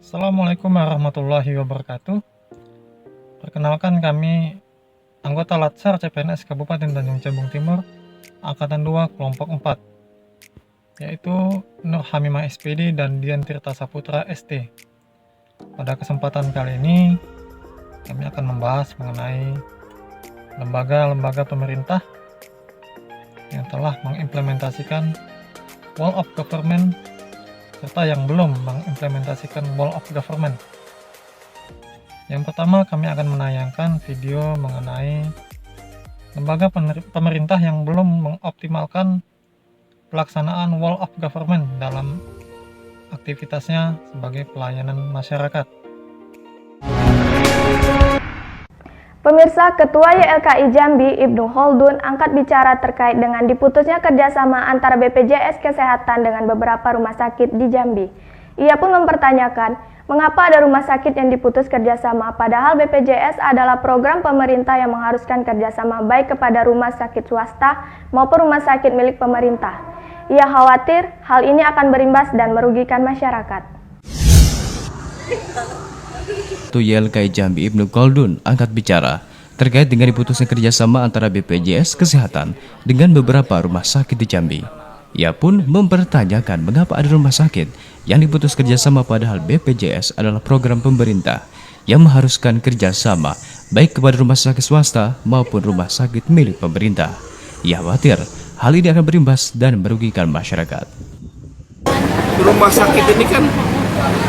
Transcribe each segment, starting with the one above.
Assalamualaikum warahmatullahi wabarakatuh. Perkenalkan kami anggota Latsar CPNS Kabupaten Tanjung Jabung Timur, Angkatan 2 Kelompok 4, yaitu Nur Hamimah SPD dan Dian Tirta Saputra ST. Pada kesempatan kali ini, kami akan membahas mengenai lembaga-lembaga pemerintah yang telah mengimplementasikan Wall of Government serta yang belum mengimplementasikan Wall of Government. Yang pertama, kami akan menayangkan video mengenai lembaga pemerintah yang belum mengoptimalkan pelaksanaan Wall of Government dalam aktivitasnya sebagai pelayanan masyarakat. Pemirsa, Ketua YLKI Jambi, Ibnu Holdun, angkat bicara terkait dengan diputusnya kerjasama antara BPJS Kesehatan dengan beberapa rumah sakit di Jambi. Ia pun mempertanyakan, mengapa ada rumah sakit yang diputus kerjasama, padahal BPJS adalah program pemerintah yang mengharuskan kerjasama baik kepada rumah sakit swasta maupun rumah sakit milik pemerintah. Ia khawatir hal ini akan berimbas dan merugikan masyarakat. Ketua YLKI Jambi Ibnu Holdun angkat bicara terkait dengan diputusnya kerjasama antara BPJS Kesehatan dengan beberapa rumah sakit di Jambi. Ia pun mempertanyakan mengapa ada rumah sakit yang diputus kerjasama padahal BPJS adalah program pemerintah yang mengharuskan kerjasama baik kepada rumah sakit swasta maupun rumah sakit milik pemerintah. Ia khawatir hal ini akan berimbas dan merugikan masyarakat. Rumah sakit ini kan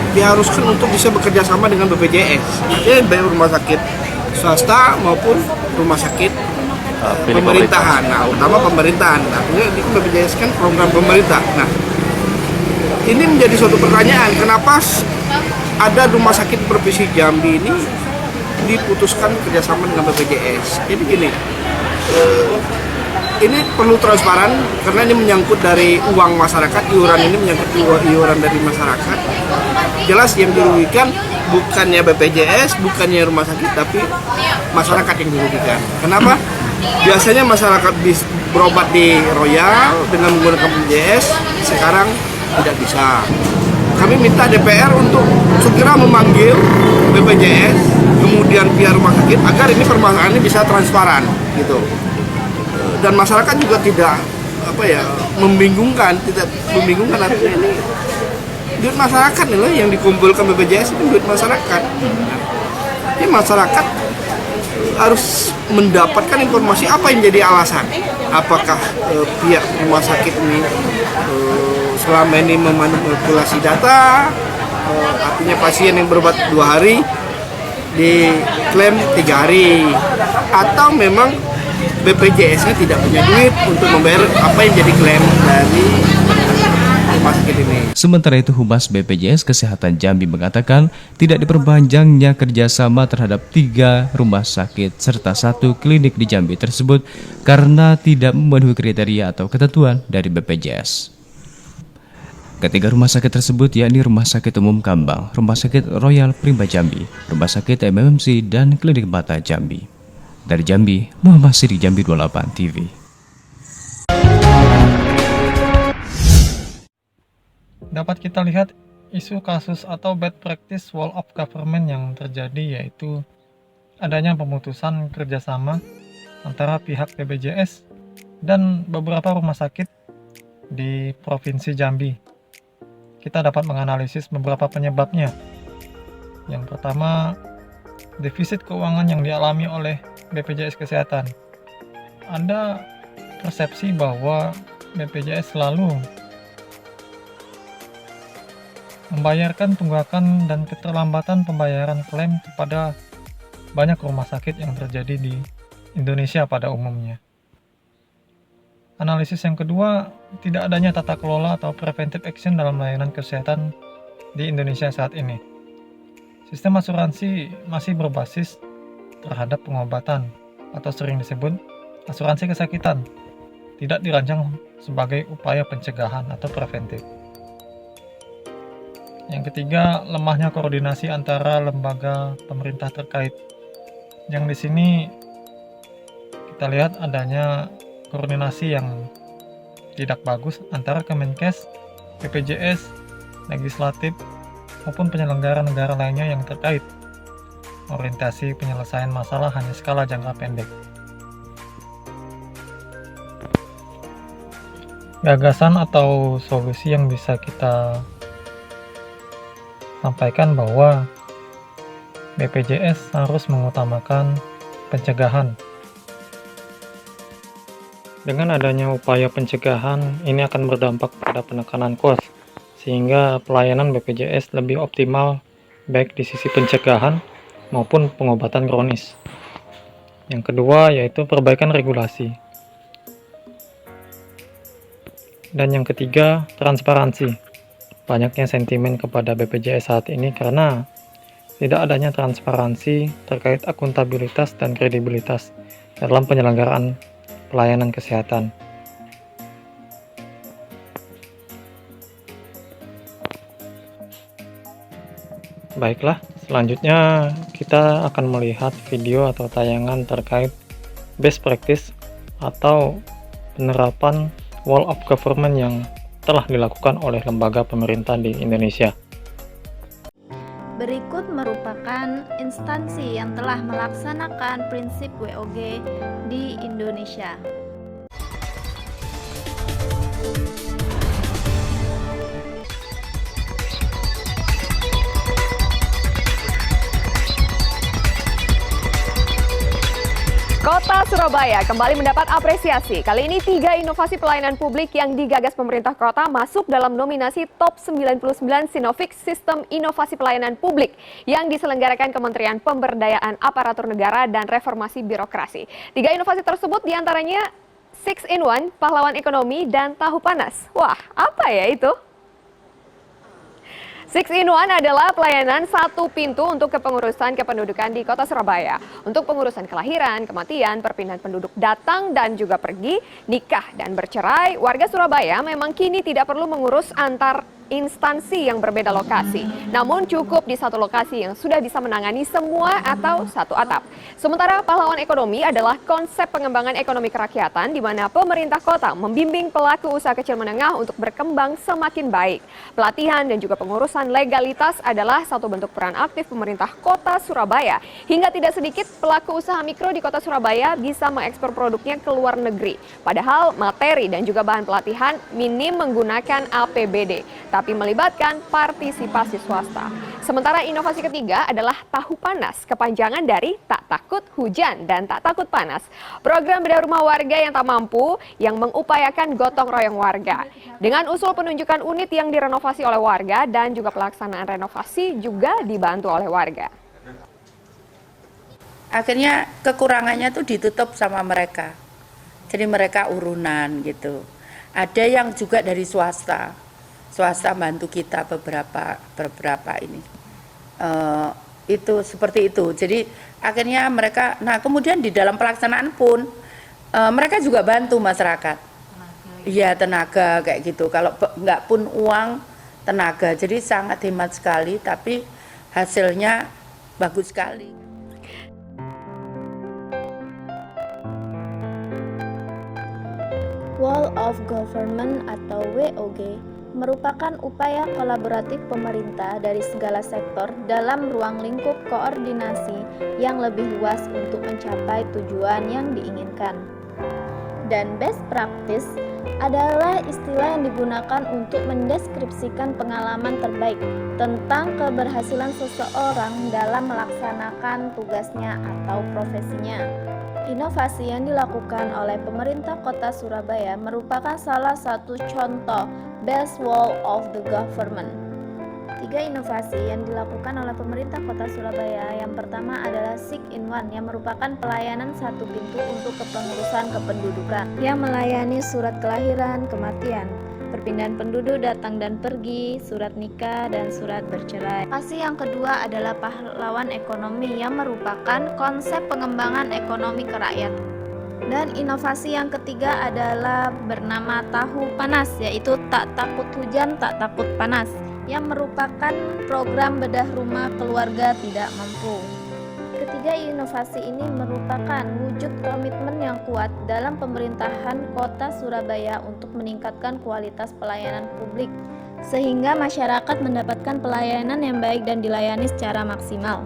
diharuskan untuk bisa bekerja sama dengan BPJS, jadi baik rumah sakit swasta maupun rumah sakit pemerintahan. Nah, utama pemerintahan. Artinya ini BPJS kan program pemerintah. Nah, ini menjadi suatu pertanyaan, kenapa ada rumah sakit provinsi Jambi ini diputuskan kerjasama dengan BPJS? Jadi gini, ini perlu transparan karena ini menyangkut dari uang masyarakat, iuran ini menyangkut iuran dari masyarakat. Jelas yang dirugikan bukannya BPJS, bukannya rumah sakit, tapi masyarakat yang dirugikan. Kenapa? Biasanya masyarakat berobat di Royal dengan menggunakan BPJS, sekarang tidak bisa. Kami minta DPR untuk segera memanggil BPJS, kemudian pihak rumah sakit agar ini permasalahan ini bisa transparan, gitu. Dan masyarakat juga tidak membingungkan, artinya ini duit masyarakat nih loh yang dikumpulkan BPJS itu duit masyarakat. Ini masyarakat harus mendapatkan informasi apa yang jadi alasan. Apakah pihak rumah sakit ini selama ini memanipulasi data, artinya pasien yang berobat 2 hari diklaim 3 hari, atau memang BPJS-nya tidak punya duit untuk membayar apa yang jadi klaim dari rumah sakit ini. Sementara itu, Humas BPJS Kesehatan Jambi mengatakan tidak diperpanjangnya kerjasama terhadap 3 rumah sakit serta 1 klinik di Jambi tersebut karena tidak memenuhi kriteria atau ketentuan dari BPJS. Ketiga rumah sakit tersebut yakni Rumah Sakit Umum Kambang, Rumah Sakit Royal Primba Jambi, Rumah Sakit MMC, dan Klinik Mata Jambi. Dari Jambi, Muhammad Sidik, Jambi 28 TV. Dapat kita lihat isu kasus atau bad practice Wall of Government yang terjadi, yaitu adanya pemutusan kerjasama antara pihak BPJS dan beberapa rumah sakit di Provinsi Jambi. Kita dapat menganalisis beberapa penyebabnya. Yang pertama, defisit keuangan yang dialami oleh BPJS Kesehatan. Ada persepsi bahwa BPJS selalu membayarkan tunggakan dan keterlambatan pembayaran klaim kepada banyak rumah sakit yang terjadi di Indonesia pada umumnya. Analisis yang kedua, tidak adanya tata kelola atau preventive action dalam layanan kesehatan di Indonesia saat ini. Sistem asuransi masih berbasis terhadap pengobatan atau sering disebut asuransi kesakitan, tidak dirancang sebagai upaya pencegahan atau preventif. Yang ketiga, lemahnya koordinasi antara lembaga pemerintah terkait. Yang di sini kita lihat adanya koordinasi yang tidak bagus antara Kemenkes, BPJS, Legislatif, maupun penyelenggara negara lainnya yang terkait. Orientasi penyelesaian masalah hanya skala jangka pendek. Gagasan atau solusi yang bisa kita sampaikan bahwa BPJS harus mengutamakan pencegahan. Dengan adanya upaya pencegahan, ini akan berdampak pada penekanan kos, sehingga pelayanan BPJS lebih optimal baik di sisi pencegahan maupun pengobatan kronis. Yang kedua yaitu perbaikan regulasi. Dan yang ketiga, transparansi. Banyaknya sentimen kepada BPJS saat ini karena tidak adanya transparansi terkait akuntabilitas dan kredibilitas dalam penyelenggaraan pelayanan kesehatan. Baiklah, selanjutnya kita akan melihat video atau tayangan terkait best practice atau penerapan wall of government yang telah dilakukan oleh lembaga pemerintah di Indonesia. Berikut merupakan instansi yang telah melaksanakan prinsip WOG di Indonesia. Kota Surabaya kembali mendapat apresiasi. Kali ini 3 inovasi pelayanan publik yang digagas pemerintah kota masuk dalam nominasi Top 99 Sinovik Sistem Inovasi Pelayanan Publik yang diselenggarakan Kementerian Pemberdayaan Aparatur Negara dan Reformasi Birokrasi. 3 inovasi tersebut diantaranya 6-in-1, pahlawan ekonomi, dan tahu panas. Wah, apa ya itu? 6-in-1 adalah pelayanan satu pintu untuk kepengurusan kependudukan di Kota Surabaya. Untuk pengurusan kelahiran, kematian, perpindahan penduduk datang dan juga pergi, nikah dan bercerai, warga Surabaya memang kini tidak perlu mengurus antar instansi yang berbeda lokasi. Namun cukup di satu lokasi yang sudah bisa menangani semua atau satu atap. Sementara pahlawan ekonomi adalah konsep pengembangan ekonomi kerakyatan di mana pemerintah kota membimbing pelaku usaha kecil menengah untuk berkembang semakin baik. Pelatihan dan juga pengurusan legalitas adalah satu bentuk peran aktif pemerintah kota Surabaya. Hingga tidak sedikit pelaku usaha mikro di kota Surabaya bisa mengekspor produknya ke luar negeri. Padahal materi dan juga bahan pelatihan minim menggunakan APBD, tapi melibatkan partisipasi swasta. Sementara inovasi ketiga adalah tahu panas, kepanjangan dari tak takut hujan dan tak takut panas. Program bedah rumah warga yang tak mampu yang mengupayakan gotong royong warga. Dengan usul penunjukan unit yang direnovasi oleh warga dan juga pelaksanaan renovasi juga dibantu oleh warga. Akhirnya kekurangannya tuh ditutup sama mereka. Jadi mereka urunan gitu. Ada yang juga dari swasta bantu kita beberapa ini itu seperti itu. Jadi akhirnya mereka, nah kemudian di dalam pelaksanaan pun mereka juga bantu masyarakat. Iya, tenaga kayak gitu. Kalau nggak pun uang, tenaga. Jadi sangat hemat sekali, tapi hasilnya bagus sekali. Wall of Government atau WOG merupakan upaya kolaboratif pemerintah dari segala sektor dalam ruang lingkup koordinasi yang lebih luas untuk mencapai tujuan yang diinginkan. Dan best practice adalah istilah yang digunakan untuk mendeskripsikan pengalaman terbaik tentang keberhasilan seseorang dalam melaksanakan tugasnya atau profesinya. Inovasi yang dilakukan oleh pemerintah kota Surabaya merupakan salah satu contoh Best Wall of the Government. 3 inovasi yang dilakukan oleh pemerintah kota Surabaya. Yang pertama adalah 6-in-1 yang merupakan pelayanan satu pintu untuk kepengurusan kependudukan yang melayani surat kelahiran, kematian, perpindahan penduduk datang dan pergi, surat nikah, dan surat bercerai. Inovasi yang kedua adalah pahlawan ekonomi yang merupakan konsep pengembangan ekonomi kerakyatan. Dan inovasi yang ketiga adalah bernama tahu panas, yaitu tak takut hujan, tak takut panas, yang merupakan program bedah rumah keluarga tidak mampu. Ketiga inovasi ini merupakan wujud komitmen yang kuat dalam pemerintahan kota Surabaya untuk meningkatkan kualitas pelayanan publik sehingga masyarakat mendapatkan pelayanan yang baik dan dilayani secara maksimal.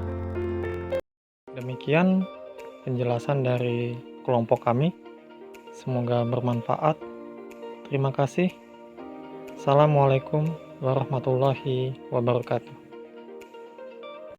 Demikian penjelasan dari kelompok kami. Semoga bermanfaat. Terima kasih. Assalamualaikum warahmatullahi wabarakatuh.